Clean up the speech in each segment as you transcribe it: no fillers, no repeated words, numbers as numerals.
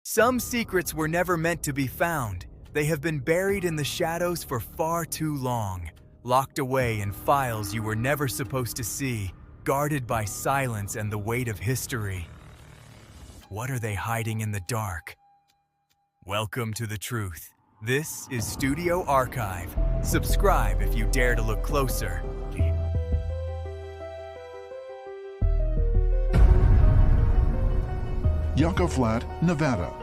Some secrets were never meant to be found. They have been buried in the shadows for far too long, locked away in files you were never supposed to see, guarded by silence and the weight of history. What are they hiding in the dark? Welcome to the truth. This is Studio Archive. Subscribe if you dare to look closer. Yucca Flat, Nevada,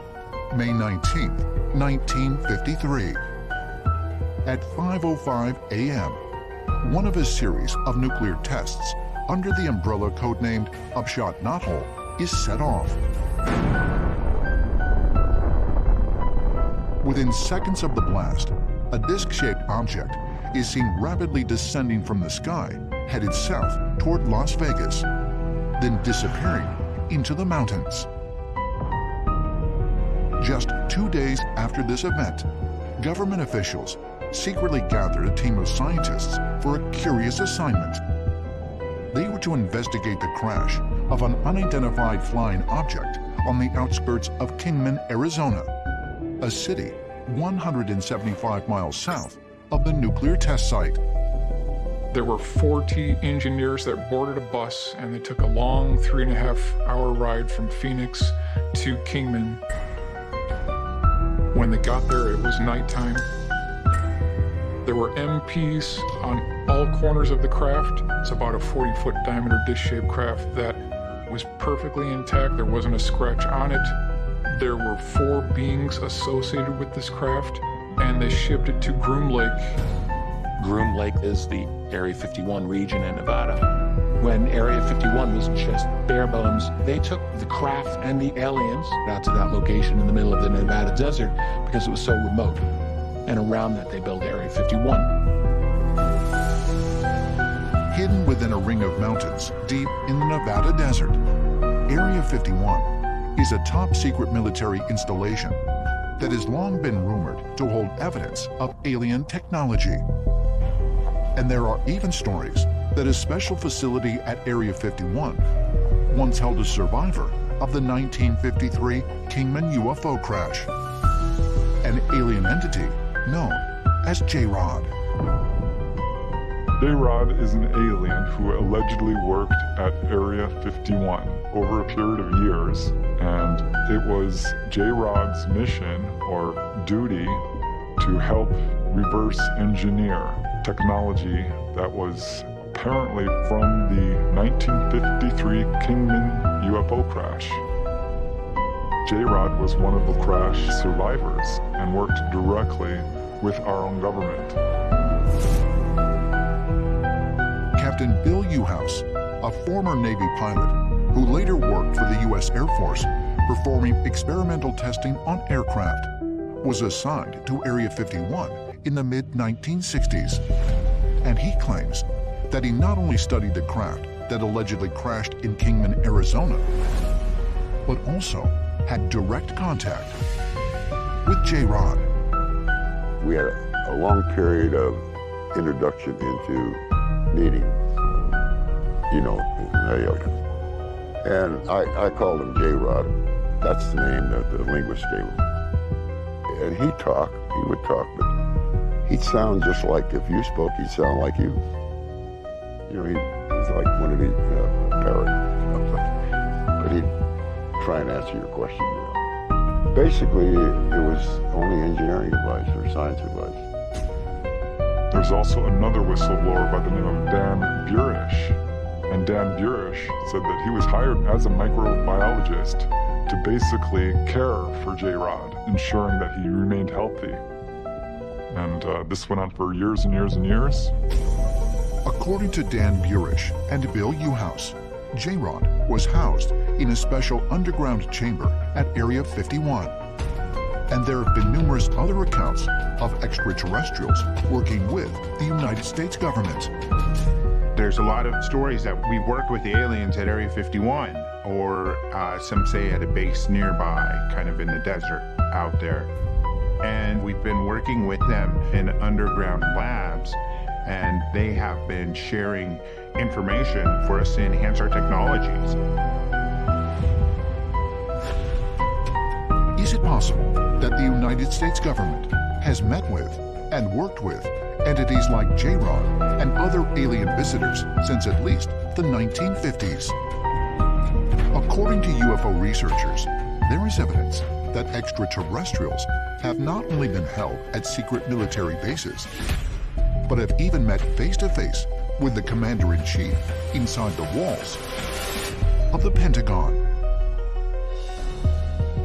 May 19, 1953. At 5:05 a.m., one of a series of nuclear tests under the umbrella codenamed Upshot Knothole is set off. Within seconds of the blast, a disc-shaped object is seen rapidly descending from the sky, headed south toward Las Vegas, then disappearing into the mountains. Just 2 days after this event, government officials secretly gathered a team of scientists for a curious assignment. They were to investigate the crash of an unidentified flying object on the outskirts of Kingman, Arizona, a city 175 miles south of the nuclear test site. There were 40 engineers that boarded a bus, and they took a long 3.5-hour ride from Phoenix to Kingman. When they got there, it was nighttime. There were MPs on all corners of the craft. It's about a 40-foot diameter dish-shaped craft that was perfectly intact. There wasn't a scratch on it. There were 4 beings associated with this craft, and they shipped it to Groom Lake. Groom Lake is the Area 51 region in Nevada. When Area 51 was just bare bones, they took the craft and the aliens out to that location in the middle of the Nevada desert because it was so remote. And around that, they built Area 51. Hidden within a ring of mountains deep in the Nevada desert, Area 51 is a top-secret military installation that has long been rumored to hold evidence of alien technology. And there are even stories that a special facility at Area 51 once held a survivor of the 1953 Kingman UFO crash, an alien entity known as J-Rod. J-Rod is an alien who allegedly worked at Area 51 over a period of years, and it was J-Rod's mission or duty to help reverse engineer technology that was apparently from the 1953 Kingman UFO crash. J-Rod was one of the crash survivors and worked directly with our own government. Captain Bill Uhouse, a former Navy pilot who later worked for the U.S. Air Force performing experimental testing on aircraft, was assigned to Area 51 in the mid-1960s. And he claims that he not only studied the craft that allegedly crashed in Kingman, Arizona, but also had direct contact with J-Rod. We had a long period of introduction into meetings, in the aliens. And I called him J-Rod. That's the name that the linguist gave him. And he would talk, but he'd sound just like, if you spoke, he'd sound like you. He's like one of the parrot. But he'd try and answer your question. Basically, it was only engineering advice or science advice. There's also another whistleblower by the name of Dan Burish. And Dan Burish said that he was hired as a microbiologist to basically care for J-Rod, ensuring that he remained healthy. And this went on for years and years and years. According to Dan Burish and Bill Uhouse, J-Rod was housed in a special underground chamber at Area 51. And there have been numerous other accounts of extraterrestrials working with the United States government. There's a lot of stories that we worked with the aliens at Area 51, or some say at a base nearby, kind of in the desert out there. And we've been working with them in underground labs, and they have been sharing information for us to enhance our technologies. Is it possible that the United States government has met with and worked with entities like J-Rod and other alien visitors since at least the 1950s? According to UFO researchers, there is evidence that extraterrestrials have not only been held at secret military bases, but have even met face-to-face with the commander-in-chief inside the walls of the Pentagon.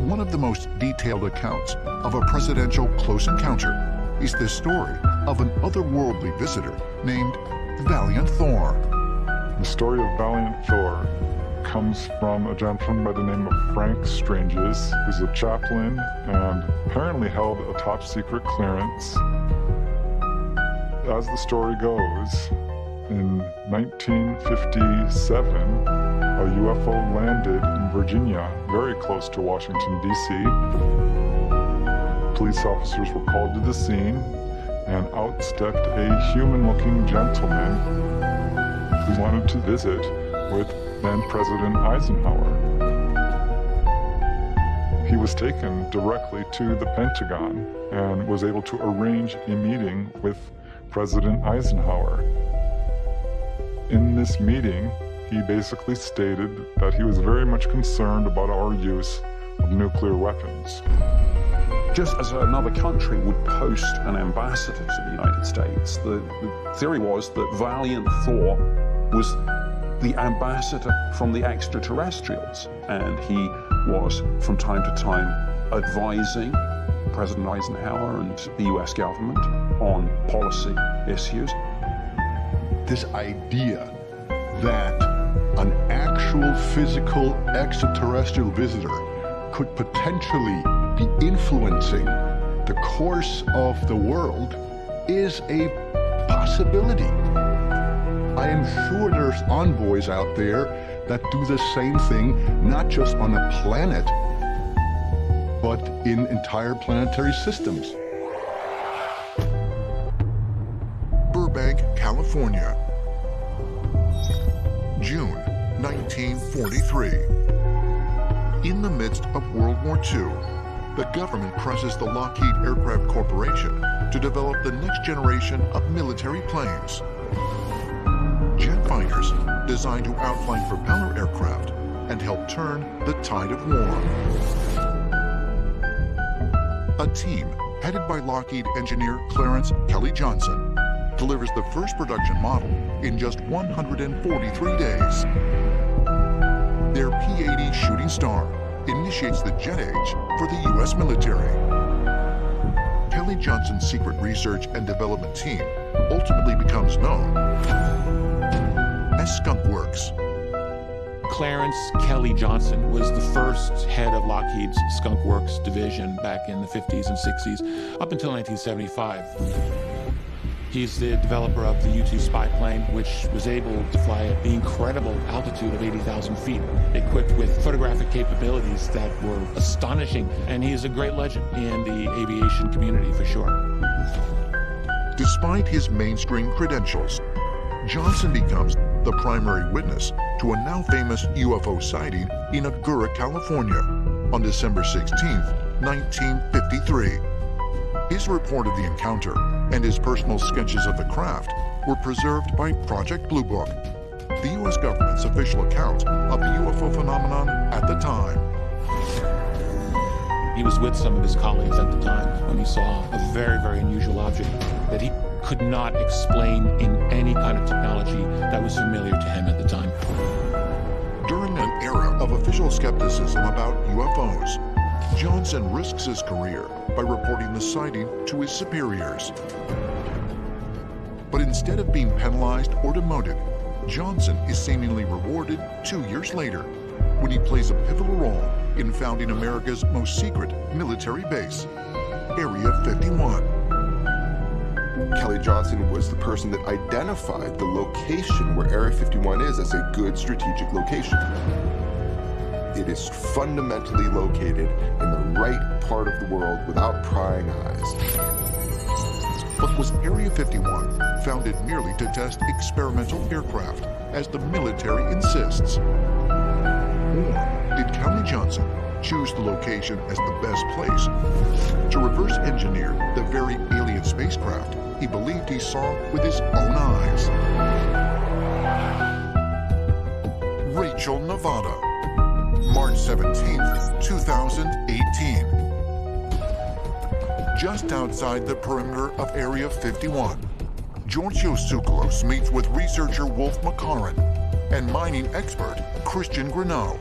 One of the most detailed accounts of a presidential close encounter is the story of an otherworldly visitor named Valiant Thor. The story of Valiant Thor comes from a gentleman by the name of Frank Stranges, who's a chaplain and apparently held a top secret clearance. As the story goes, in 1957, a UFO landed in Virginia, very close to Washington, D.C. Police officers were called to the scene, and out stepped a human-looking gentleman who wanted to visit with then President Eisenhower. He was taken directly to the Pentagon and was able to arrange a meeting with President Eisenhower. In this meeting, he basically stated that he was very much concerned about our use of nuclear weapons. Just as another country would post an ambassador to the United States, the theory was that Valiant Thor was the ambassador from the extraterrestrials, and he was from time to time advising President Eisenhower and the US government on policy issues. This idea that an actual physical extraterrestrial visitor could potentially be influencing the course of the world is a possibility. I am sure there's envoys out there that do the same thing, not just on a planet, but in entire planetary systems. Burbank, California, June 1943. In the midst of World War II, the government presses the Lockheed Aircraft Corporation to develop the next generation of military planes. Jet fighters designed to outflank propeller aircraft and help turn the tide of war. A team headed by Lockheed engineer Clarence Kelly Johnson delivers the first production model in just 143 days. Their P-80 Shooting Star initiates the jet age for the U.S. military. Kelly Johnson's secret research and development team ultimately becomes known as Skunk Works. Clarence Kelly Johnson was the first head of Lockheed's Skunk Works division back in the 50s and 60s, up until 1975. He's the developer of the U-2 spy plane, which was able to fly at the incredible altitude of 80,000 feet, equipped with photographic capabilities that were astonishing, and he is a great legend in the aviation community for sure. Despite his mainstream credentials, Johnson becomes the primary witness to a now famous UFO sighting in Agoura, California, on December 16, 1953. His report of the encounter and his personal sketches of the craft were preserved by Project Blue Book, the U.S. government's official account of the UFO phenomenon at the time. He was with some of his colleagues at the time when he saw a very, very unusual object that he could not explain in any kind of technology that was familiar to him at the time. During an era of official skepticism about UFOs, Johnson risks his career by reporting the sighting to his superiors. But instead of being penalized or demoted, Johnson is seemingly rewarded 2 years later when he plays a pivotal role in founding America's most secret military base, Area 51. Kelly Johnson was the person that identified the location where Area 51 is as a good strategic location. It is fundamentally located in the right part of the world without prying eyes. But was Area 51 founded merely to test experimental aircraft, as the military insists? Or did Kelly Johnson choose the location as the best place to reverse engineer the very alien spacecraft he believed he saw with his own eyes. Rachel, Nevada, March 17th, 2018. Just outside the perimeter of Area 51, Georgios Tsoukalos meets with researcher Wolf McLaren and mining expert Christian Greneau.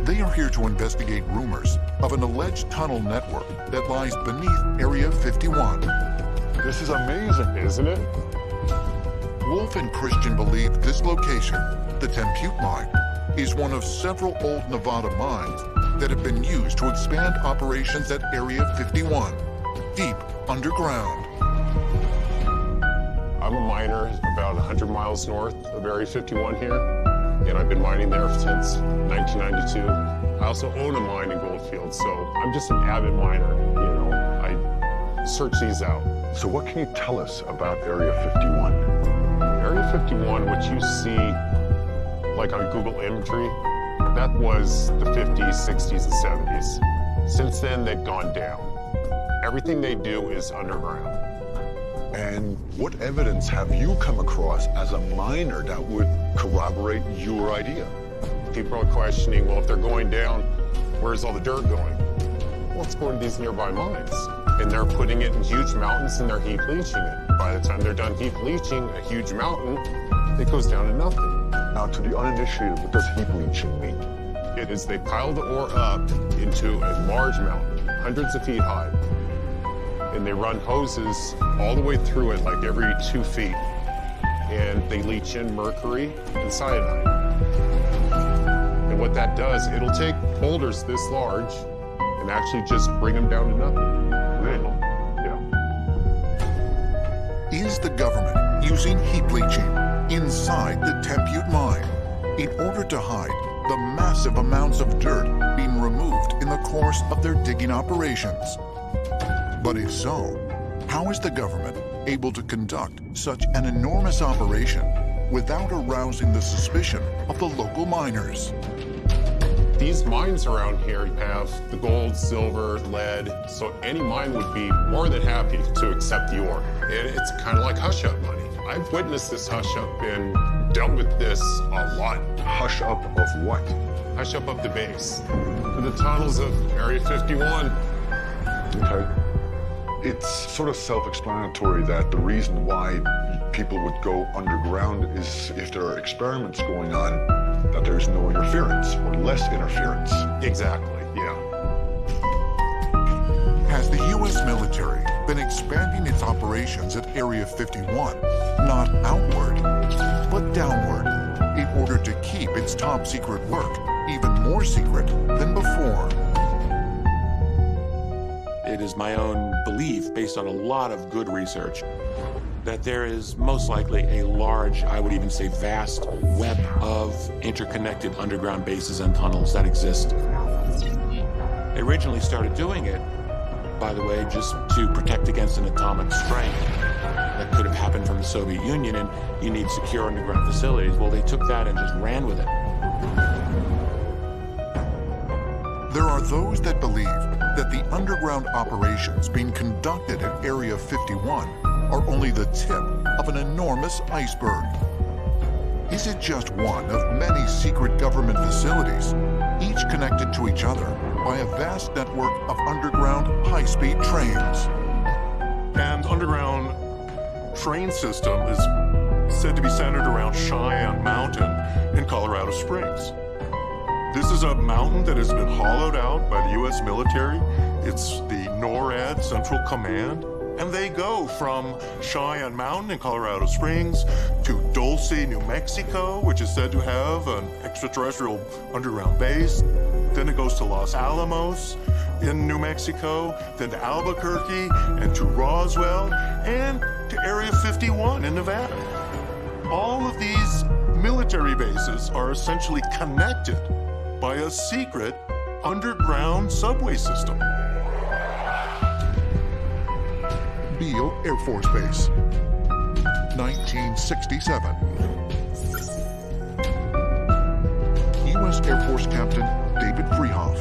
They are here to investigate rumors of an alleged tunnel network that lies beneath Area 51. This is amazing, isn't it? Wolf and Christian believe this location, the Tempute Mine, is one of several old Nevada mines that have been used to expand operations at Area 51, deep underground. I'm a miner about 100 miles north of Area 51 here, and I've been mining there since 1992. I also own a mine in Goldfield, so I'm just an avid miner. You know, I search these out. So what can you tell us about Area 51? Area 51, what you see like on Google imagery, that was the 50s, 60s, and 70s. Since then, they've gone down. Everything they do is underground. And what evidence have you come across as a miner that would corroborate your idea? People are questioning, well, if they're going down, where's all the dirt going? Well, it's going to these nearby mines. And they're putting it in huge mountains and they're heap leaching it. By the time they're done heap leaching a huge mountain, it goes down to nothing. Now, to the uninitiated, what does heap leaching mean? It is they pile the ore up into a large mountain, hundreds of feet high. And they run hoses all the way through it, like every 2 feet. And they leach in mercury and cyanide. And what that does, it'll take boulders this large and actually just bring them down to nothing. Really? Yeah. Is the government using heap leaching inside the Tempute Mine in order to hide the massive amounts of dirt being removed in the course of their digging operations? But if so, how is the government able to conduct such an enormous operation without arousing the suspicion of the local miners? These mines around here have the gold, silver, lead, so any mine would be more than happy to accept the ore. And it's kind of like hush-up money. I've witnessed this hush-up and dealt with this a lot. Hush-up of what? Hush-up of the base, to the tunnels of Area 51. Okay. It's sort of self-explanatory that the reason why people would go underground is if there are experiments going on, that there's no interference or less interference. Exactly, yeah. Has the U.S. military been expanding its operations at Area 51, not outward, but downward, in order to keep its top-secret work even more secret than before? It is my own belief, based on a lot of good research, that there is most likely a large, I would even say vast, web of interconnected underground bases and tunnels that exist. They originally started doing it, by the way, just to protect against an atomic strike that could have happened from the Soviet Union, and you need secure underground facilities. Well, they took that and just ran with it. There are those that believe that the underground operations being conducted at Area 51 are only the tip of an enormous iceberg. Is it just one of many secret government facilities, each connected to each other by a vast network of underground high-speed trains? And underground train system is said to be centered around Cheyenne Mountain in Colorado Springs. This is a mountain that has been hollowed out by the U.S. military. It's the NORAD Central Command. And they go from Cheyenne Mountain in Colorado Springs to Dulce, New Mexico, which is said to have an extraterrestrial underground base. Then it goes to Los Alamos in New Mexico, then to Albuquerque and to Roswell and to Area 51 in Nevada. All of these military bases are essentially connected by a secret underground subway system. Beale Air Force Base, 1967. U.S. Air Force Captain David Freehoff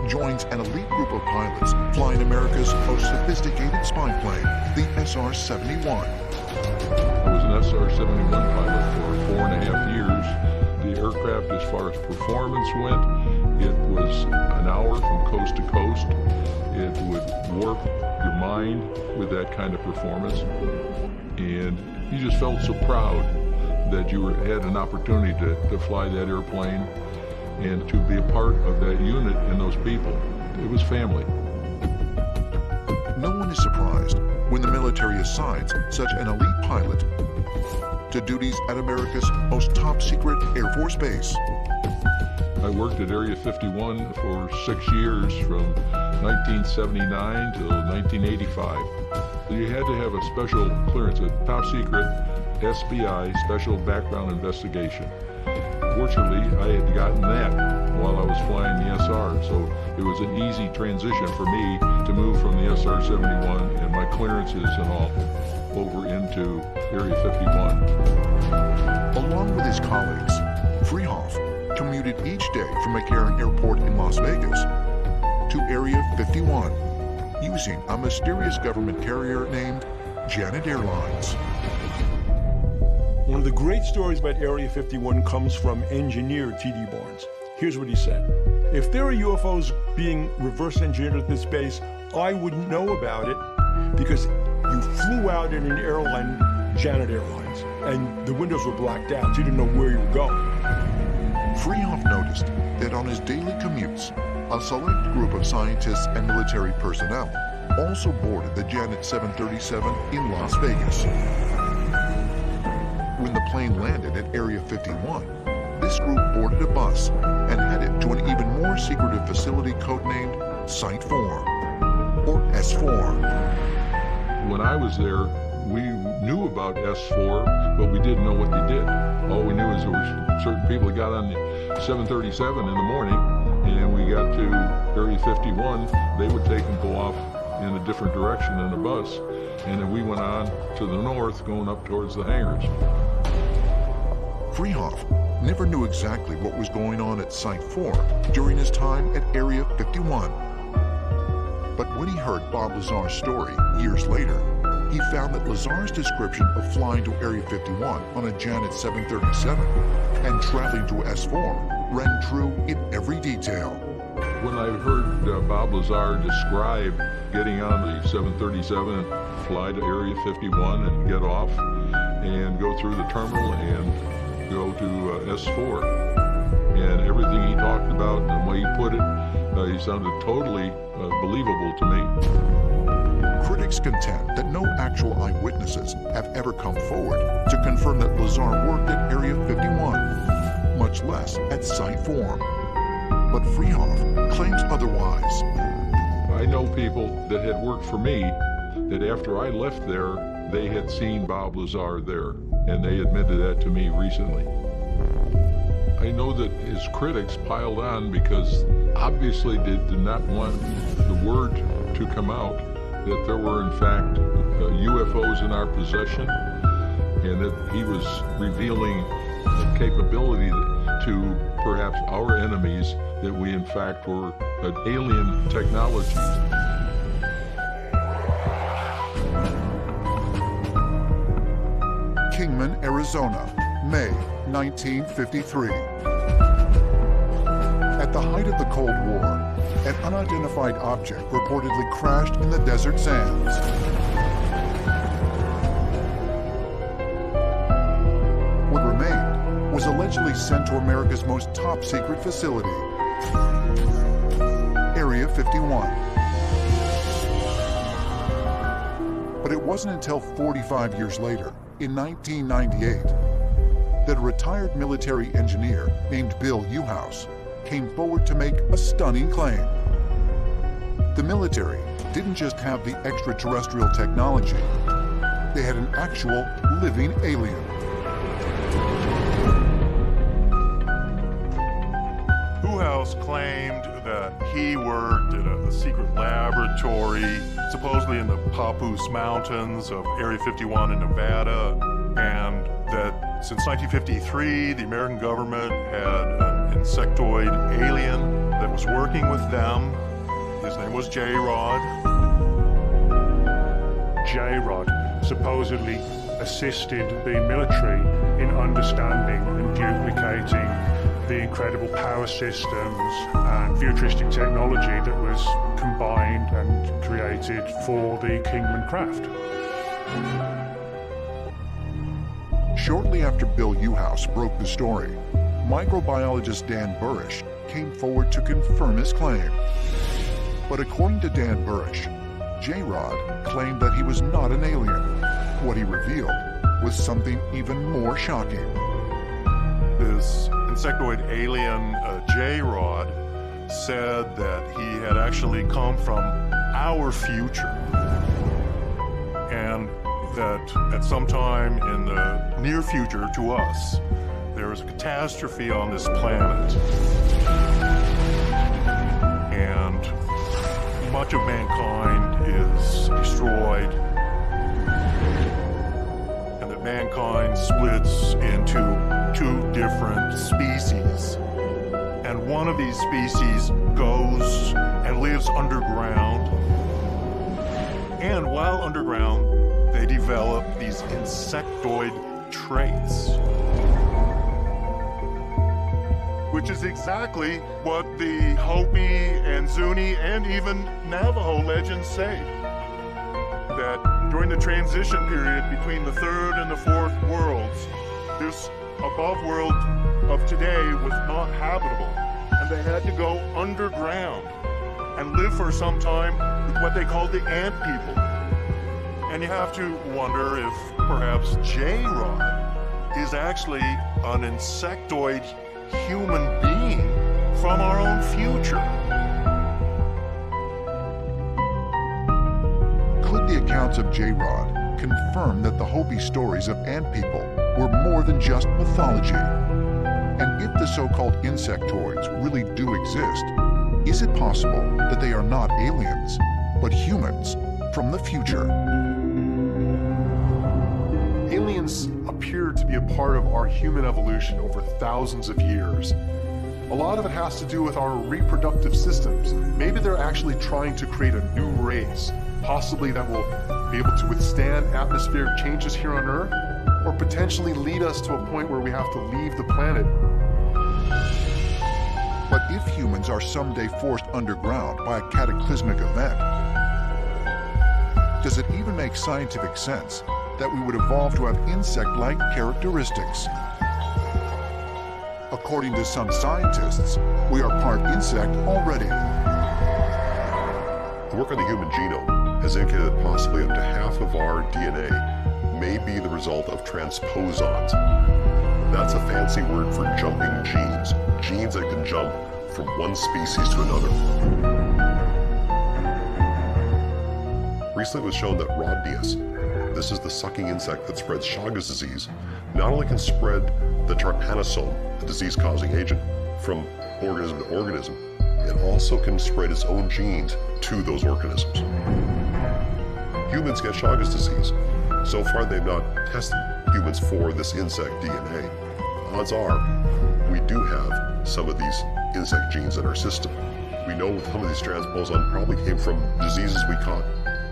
joins an elite group of pilots flying America's most sophisticated spy plane, the SR-71. I was an SR-71 pilot for 4.5 years. The aircraft, as far as performance went, it was an hour from coast to coast. It would warp your mind with that kind of performance. And you just felt so proud that you had an opportunity to fly that airplane and to be a part of that unit and those people. It was family. No one is surprised when the military assigns such an elite pilot to duties at America's most top-secret Air Force base. I worked at Area 51 for 6 years, from 1979 till 1985. You had to have a special clearance, a top-secret SBI, Special Background Investigation. Fortunately, I had gotten that while I was flying the SR, so it was an easy transition for me to move from the SR-71 and my clearances and all over into Area 51. Along with his colleagues, Freehoff commuted each day from McCarran Airport in Las Vegas to Area 51 using a mysterious government carrier named Janet Airlines. One of the great stories about Area 51 comes from engineer T.D. Barnes. Here's what he said. If there are UFOs being reverse engineered at this base, I wouldn't know about it because you flew out in an airline, Janet Airlines, and the windows were blacked out, so you didn't know where you were going. Freehoff noticed that on his daily commutes, a select group of scientists and military personnel also boarded the Janet 737 in Las Vegas. When the plane landed at Area 51, this group boarded a bus and headed to an even more secretive facility codenamed Site 4, or S4. When I was there, we knew about S4, but we didn't know what they did. All we knew is there were certain people that got on the 737 in the morning, and we got to Area 51, they would take and go off in a different direction in the bus, and then we went on to the north, going up towards the hangars. Freehoff never knew exactly what was going on at Site 4 during his time at Area 51. But when he heard Bob Lazar's story years later, he found that Lazar's description of flying to Area 51 on a Janet 737 and traveling to S4 rang true in every detail. When I heard Bob Lazar describe getting on the 737 and fly to Area 51 and get off and go through the terminal and go to S4, and everything he talked about and the way he put it, he sounded totally believable to me. Critics contend that no actual eyewitnesses have ever come forward to confirm that Lazar worked at Area 51, much less at Site 4. But Freehoff claims otherwise. I know people that had worked for me that after I left there, they had seen Bob Lazar there, and they admitted that to me recently. I know that his critics piled on because obviously they did not want the word to come out that there were in fact UFOs in our possession, and that he was revealing a capability to perhaps our enemies that we in fact were an alien technology. Kingman, Arizona, May 1953. At the height of the Cold War, an unidentified object reportedly crashed in the desert sands. What remained was allegedly sent to America's most top-secret facility, Area 51. But it wasn't until 45 years later, in 1998, that a retired military engineer named Bill Uhouse came forward to make a stunning claim. The military didn't just have the extraterrestrial technology, they had an actual living alien. Uhouse claimed that he worked at a secret laboratory, supposedly in the Papoose Mountains of Area 51 in Nevada, and that since 1953, the American government had an insectoid alien that was working with them. His name was J-Rod. J-Rod supposedly assisted the military in understanding and duplicating the incredible power systems and futuristic technology that was combined and created for the Kingman craft. Shortly after Bill Uhouse broke the story, microbiologist Dan Burish came forward to confirm his claim. But according to Dan Burish, J-Rod claimed that he was not an alien. What he revealed was something even more shocking. This insectoid alien, J-Rod, said that he had actually come from our future, and that at some time in the near future to us, there was a catastrophe on this planet, and much of mankind is destroyed, and that mankind splits into two different species. And one of these species goes and lives underground. And while underground, they develop these insectoid traits, which is exactly what the Hopi and Zuni and even Navajo legends say. That during the transition period between the third and the fourth worlds, this above world of today was not habitable, and they had to go underground and live for some time with what they called the ant people. And you have to wonder if perhaps J-Rod is actually an insectoid human being from our own future. Could the accounts of J-Rod confirm that the Hopi stories of ant people were more than just mythology? And if the so-called insectoids really do exist, is it possible that they are not aliens, but humans from the future? Aliens appear to be a part of our human evolution over thousands of years. A lot of it has to do with our reproductive systems. Maybe they're actually trying to create a new race, possibly that will be able to withstand atmospheric changes here on Earth, or potentially lead us to a point where we have to leave the planet. But if humans are someday forced underground by a cataclysmic event, does it even make scientific sense that we would evolve to have insect-like characteristics? According to some scientists, we are part insect already. The work on the human genome has indicated that possibly up to half of our DNA may be the result of transposons. That's a fancy word for jumping genes, genes that can jump from one species to another. Recently it was shown that Rhodnius, this is the sucking insect that spreads Chagas disease, not only can spread the trypanosome, the disease-causing agent, from organism to organism, it also can spread its own genes to those organisms. Humans get Chagas disease. So far, they've not tested humans for this insect DNA. Odds are, we do have some of these insect genes in our system. We know some of these transposons probably came from diseases we caught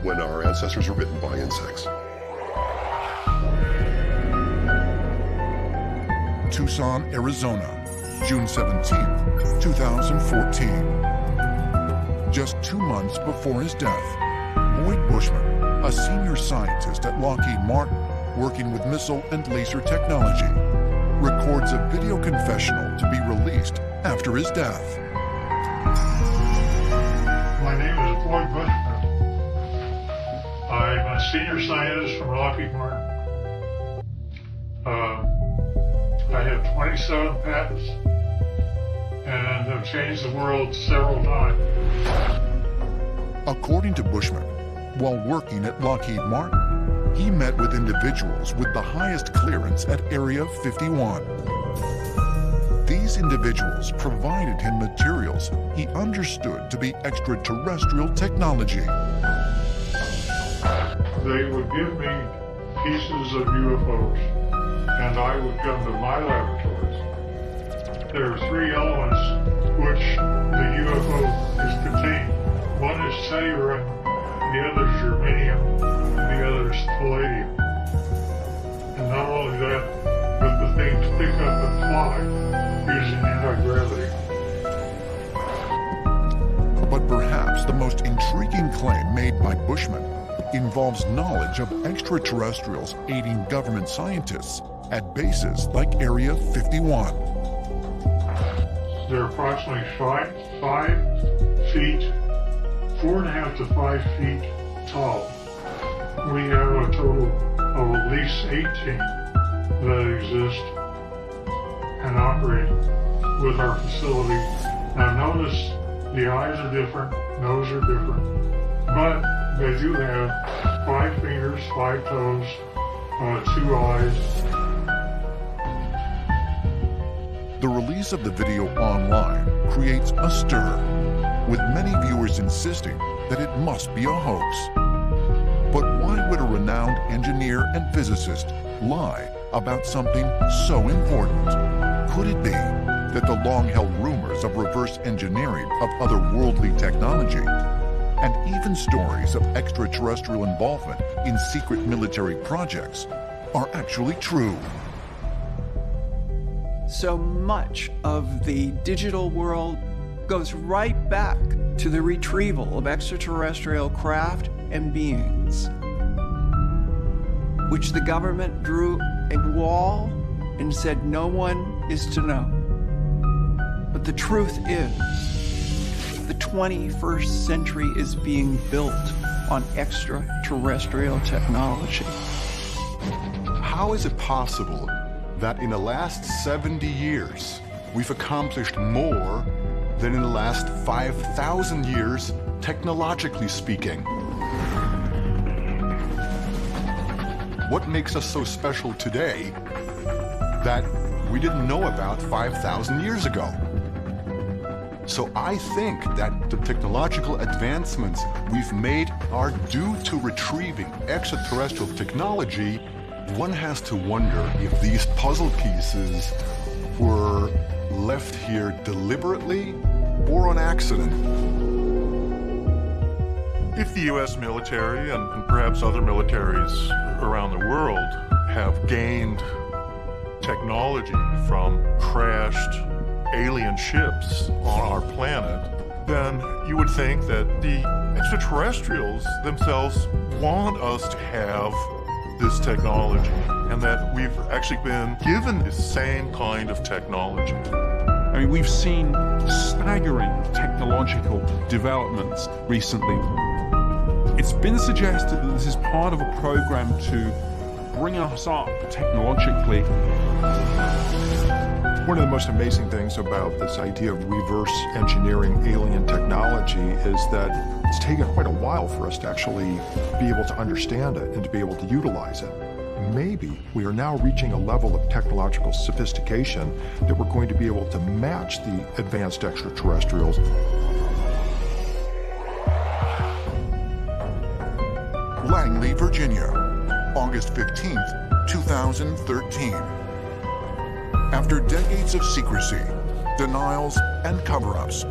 when our ancestors were bitten by insects. Tucson, Arizona, June 17, 2014. Just 2 months before his death, Boyd Bushman, a senior scientist at Lockheed Martin working with missile and laser technology, records a video confessional to be released after his death. My name is Boyd Bushman. I'm a senior scientist from Lockheed Martin. I have 27 patents and have changed the world several times. According to Bushman, while working at Lockheed Martin, he met with individuals with the highest clearance at Area 51. These individuals provided him materials he understood to be extraterrestrial technology. They would give me pieces of UFOs, and I would come to my laboratories. there are three elements which the UFO is contained. One is telluride, the other is germanium, and the other is palladium. And not only that, but the things pick up and fly using anti-gravity. But perhaps the most intriguing claim made by Bushman involves knowledge of extraterrestrials aiding government scientists at bases like Area 51. They're approximately 5 feet, 4.5 to 5 feet tall. We have a total of at least 18 that exist and operate with our facility. Now notice the eyes are different, nose are different, but they do have 5 fingers, 5 toes, 2 eyes. The release of the video online creates a stir, with many viewers insisting that it must be a hoax. But why would a renowned engineer and physicist lie about something so important? Could it be that the long-held rumors of reverse engineering of otherworldly technology, and even stories of extraterrestrial involvement in secret military projects, are actually true? So much of the digital world goes right back to the retrieval of extraterrestrial craft and beings, which the government drew a wall and said no one is to know. But the truth is, the 21st century is being built on extraterrestrial technology. How is it possible that in the last 70 years, we've accomplished more than in the last 5,000 years, technologically speaking? What makes us so special today that we didn't know about 5,000 years ago? So I think that the technological advancements we've made are due to retrieving extraterrestrial technology. One has to wonder if these puzzle pieces were left here deliberately or on accident. If the U.S. military and perhaps other militaries around the world have gained technology from crashed alien ships on our planet, then you would think that the extraterrestrials themselves want us to have this technology, and that we've actually been given the same kind of technology. I mean, we've seen staggering technological developments recently. It's been suggested that this is part of a program to bring us up technologically. One of the most amazing things about this idea of reverse engineering alien technology is that it's taken quite a while for us to actually be able to understand it and to be able to utilize it. Maybe we are now reaching a level of technological sophistication that we're going to be able to match the advanced extraterrestrials. Langley, Virginia, August 15th, 2013. After decades of secrecy, denials, and cover-ups,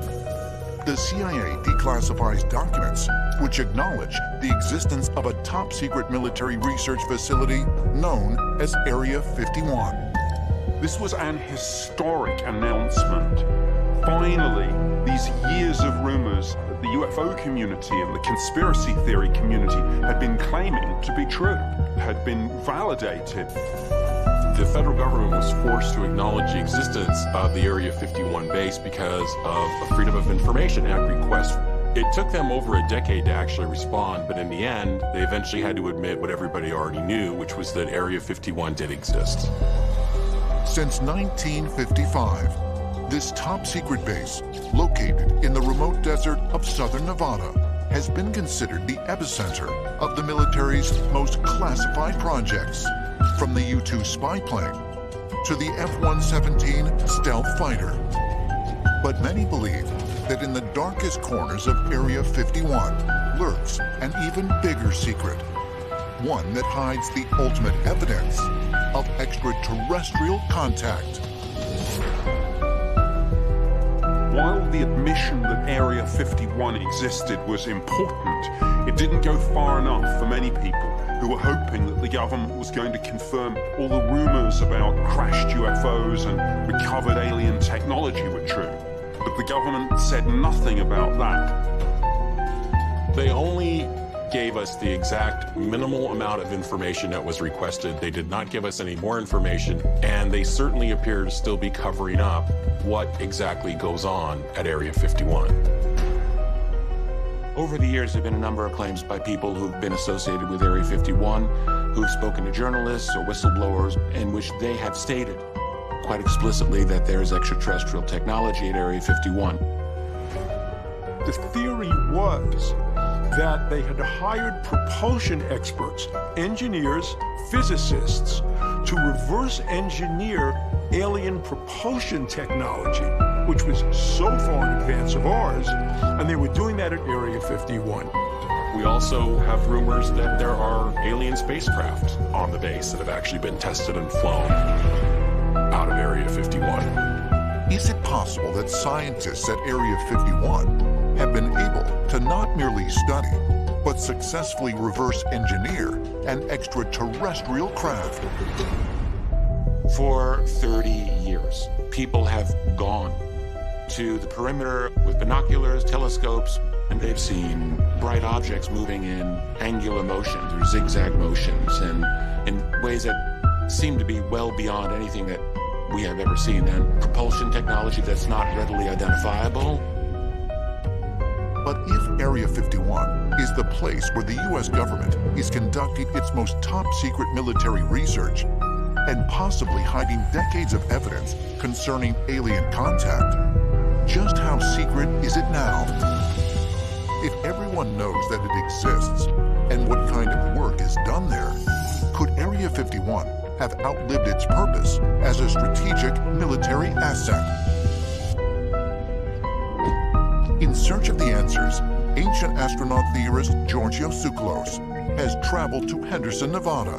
the CIA declassifies documents which acknowledge the existence of a top-secret military research facility known as Area 51. This was an historic announcement. Finally, these years of rumors that the UFO community and the conspiracy theory community had been claiming to be true had been validated. The federal government was forced to acknowledge the existence of the Area 51 base because of a Freedom of Information Act request. It took them over a decade to actually respond, but in the end, they eventually had to admit what everybody already knew, which was that Area 51 did exist. Since 1955, this top-secret base, located in the remote desert of southern Nevada, has been considered the epicenter of the military's most classified projects, from the U-2 spy plane to the F-117 stealth fighter. But many believe that in the darkest corners of Area 51 lurks an even bigger secret, one that hides the ultimate evidence of extraterrestrial contact. while the admission that Area 51 existed was important, it didn't go far enough for many people who were hoping that the government was going to confirm all the rumors about crashed UFOs and recovered alien technology were true. But the government said nothing about that. They only gave us the exact minimal amount of information that was requested. They did not give us any more information, and they certainly appear to still be covering up what exactly goes on at Area 51. Over the years, there have been a number of claims by people who've been associated with Area 51, who've spoken to journalists or whistleblowers, in which they have stated quite explicitly that there is extraterrestrial technology at Area 51. The theory was that they had hired propulsion experts, engineers, physicists, to reverse engineer alien propulsion technology, which was so far in advance of ours, and they were doing that at Area 51. We also have rumors that there are alien spacecraft on the base that have actually been tested and flown out of Area 51. Is it possible that scientists at Area 51 have been able to not merely study, but successfully reverse engineer an extraterrestrial craft? For 30 years, people have gone to the perimeter with binoculars, telescopes, and they've seen bright objects moving in angular motions or zigzag motions and in ways that seem to be well beyond anything that we have ever seen, and propulsion technology that's not readily identifiable. But if Area 51 is the place where the U.S. government is conducting its most top-secret military research and possibly hiding decades of evidence concerning alien contact, just how secret is it now? If everyone knows that it exists and what kind of work is done there, could Area 51 have outlived its purpose as a strategic military asset? In search of the answers, ancient astronaut theorist Georgios Tsoukalos has traveled to Henderson, Nevada.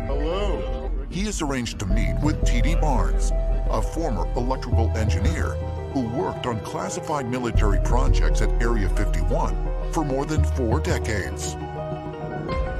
Hello. He has arranged to meet with T.D. Barnes, a former electrical engineer who worked on classified military projects at Area 51 for more than 4 decades.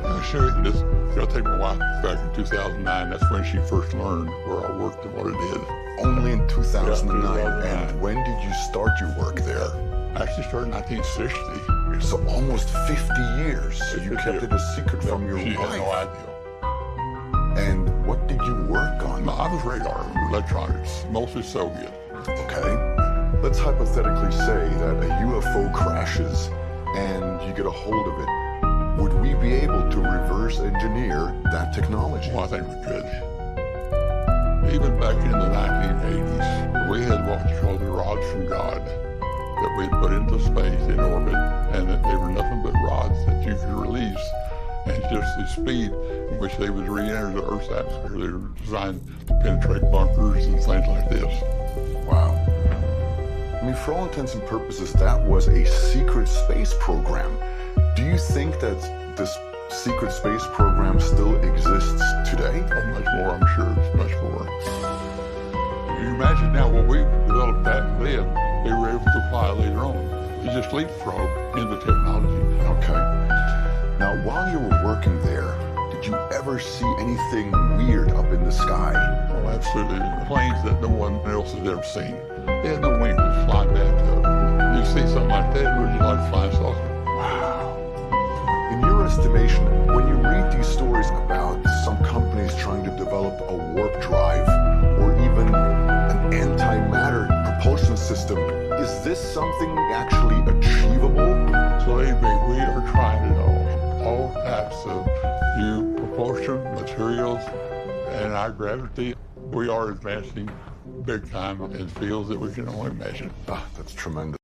I'll show you this. I'll take my wife back in 2009. That's when she first learned where I worked and what it is. Only in 2009. Yeah, 2009. And when did you start your work there? I actually started in 1960. So almost 50 years. You kept it a secret from your She wife. had no idea. And what did you work on? No, I was radar, electronics, mostly Soviet. Okay. Let's hypothetically say that a UFO crashes and you get a hold of it. Would we be able to reverse engineer that technology? Well, I think we could. Even back in the 1980s, we had what's called the rods from God that we put into space in orbit, and that they were nothing but rods that you could release, and just the speed in which they would re-enter the Earth's atmosphere. They were designed to penetrate bunkers and things like this. Wow. I mean, for all intents and purposes, that was a secret space program. Do you think that this secret space program still exists today? Oh, much more, I'm sure. It's much more. You imagine now what we developed back then, they were able to apply later on. You just leapfrog into technology. Okay. Now, while you were working there, did you ever see anything weird up in the sky? Oh, absolutely. Planes that no one else has ever seen. They had no wings, just flying bathtub. You see something like that, it was like flying saucer. Wow. In your estimation, when you read these stories about some companies trying to develop a warp drive or even an antimatter propulsion system, is this something actually achievable? Believe me, we are trying it all types of new propulsion materials, and our gravity, we are advancing big time in fields that we can only imagine. Ah, that's tremendous.